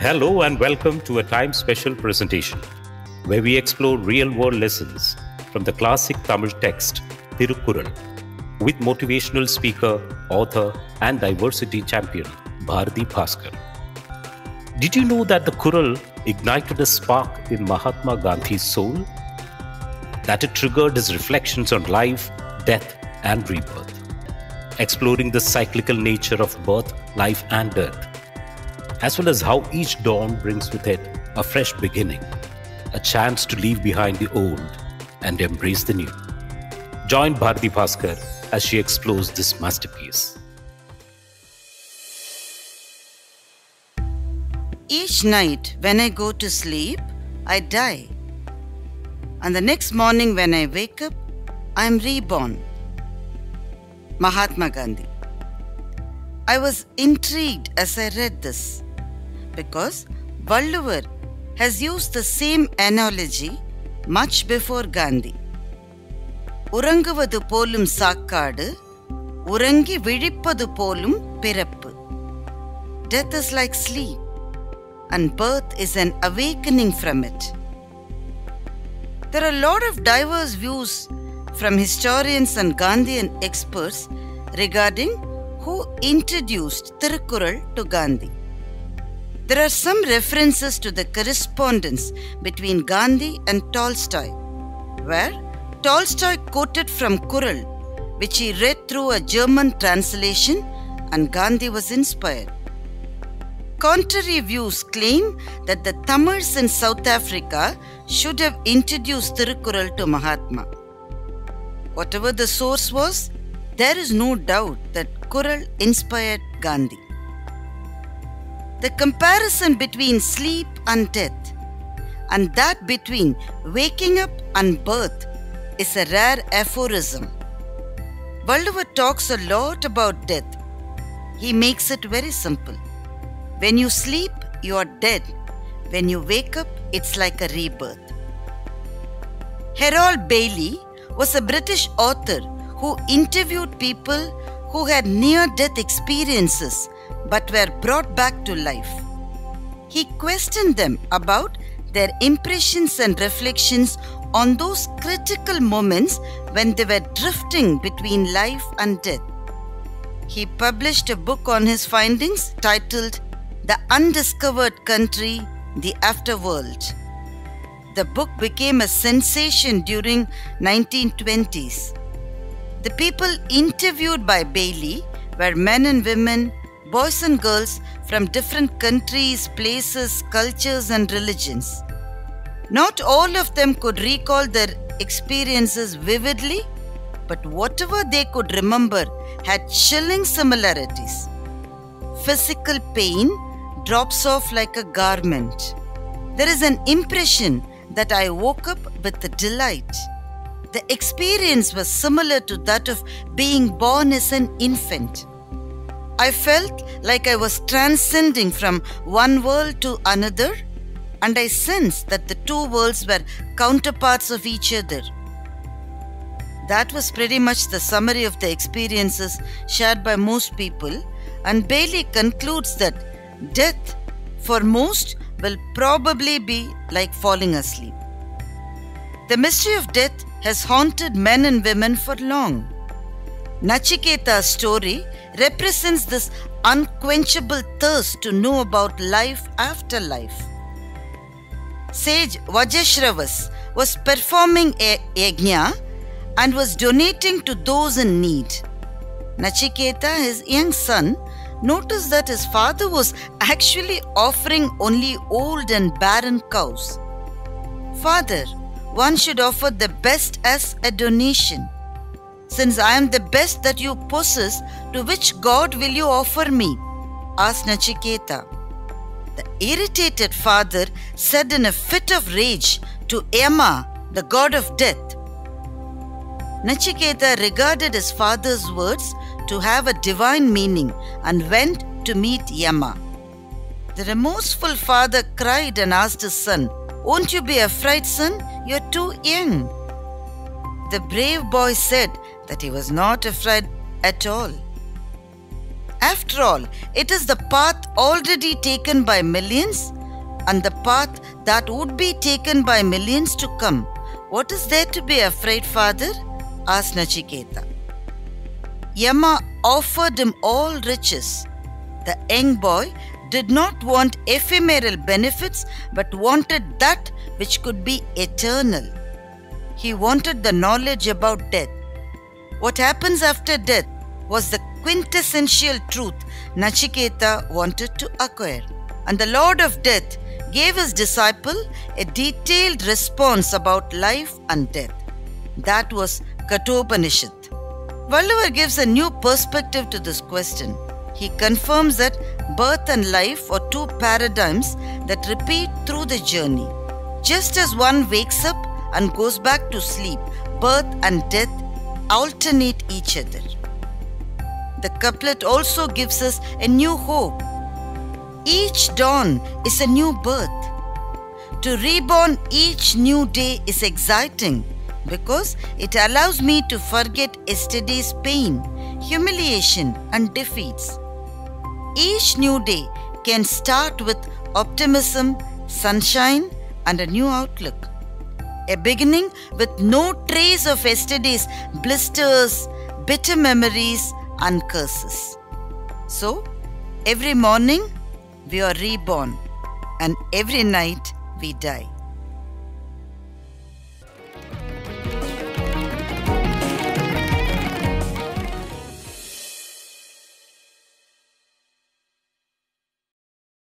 Hello and welcome to a time special presentation where we explore real-world lessons from the classic Tamil text Thirukkural with motivational speaker, author and diversity champion Bharathi Baskar. Did you know that the Kural ignited a spark in Mahatma Gandhi's soul? That it triggered his reflections on life, death and rebirth, exploring the cyclical nature of birth, life and death, as well as how each dawn brings with it a fresh beginning, a chance to leave behind the old and embrace the new. Join Bharathi Baskar as she explores this masterpiece. Each night when I go to sleep, I die. And the next morning when I wake up, I am reborn. Mahatma Gandhi. I was intrigued as I read this because Thiruvalluvar has used the same analogy much before Gandhi. Uranguvadhu Polum Saakkaadu, Urangi Vizhippadhu Polum Pirappu. Death is like sleep, and birth is an awakening from it. There are a lot of diverse views from historians and Gandhian experts regarding who introduced Thirukkural to Gandhi. There are some references to the correspondence between Gandhi and Tolstoy, where Tolstoy quoted from Kural, which he read through a German translation, and Gandhi was inspired. Contrary views claim that the Tamils in South Africa should have introduced Thirukkural to Mahatma. Whatever the source was, there is no doubt that Kural inspired Gandhi. The comparison between sleep and death, and that between waking up and birth, is a rare aphorism. Thiruvalluvar talks a lot about death. He makes it very simple. When you sleep, you are dead. When you wake up, it's like a rebirth. Harold Bailey was a British author who interviewed people who had near-death experiences but were brought back to life. He questioned them about their impressions and reflections on those critical moments when they were drifting between life and death. He published a book on his findings titled The Undiscovered Country, The Afterworld. The book became a sensation during 1920s. The people interviewed by Bailey were men and women, boys and girls from different countries, places, cultures and religions. Not all of them could recall their experiences vividly, but whatever they could remember had chilling similarities. Physical pain drops off like a garment. There is an impression that I woke up with a delight. The experience was similar to that of being born as an infant. I felt like I was transcending from one world to another, and I sensed that the two worlds were counterparts of each other. That was pretty much the summary of the experiences shared by most people, and Bailey concludes that death, for most, will probably be like falling asleep. The mystery of death has haunted men and women for long. Nachiketa's story represents this unquenchable thirst to know about life after life. Sage Vajashravas was performing a yajna and was donating to those in need. Nachiketa, his young son, noticed that his father was actually offering only old and barren cows. Father, one should offer the best as a donation. Since I am the best that you possess, to which god will you offer me? Asked Nachiketa. The irritated father said in a fit of rage to Yama, the god of death. Nachiketa regarded his father's words to have a divine meaning and went to meet Yama. The remorseful father cried and asked his son, "Won't you be afraid, son? You're too young." The brave boy said that he was not afraid at all. After all, it is the path already taken by millions, and the path that would be taken by millions to come. What is there to be afraid, father? Asked Nachiketa. Yama offered him all riches. The young boy did not want ephemeral benefits but wanted that which could be eternal. He wanted the knowledge about death. What happens after death was the quintessential truth Nachiketa wanted to acquire. And the Lord of Death gave his disciple a detailed response about life and death. That was Kathopanishad. Valluvar gives a new perspective to this question. He confirms that birth and life are two paradigms that repeat through the journey. Just as one wakes up and goes back to sleep, birth and death alternate each other. The couplet also gives us a new hope. Each dawn is a new birth. To reborn each new day is exciting because it allows me to forget yesterday's pain, humiliation, and defeats. Each new day can start with optimism, sunshine, and a new outlook. A beginning with no trace of yesterday's blisters, bitter memories, and curses. So, every morning we are reborn, and every night we die.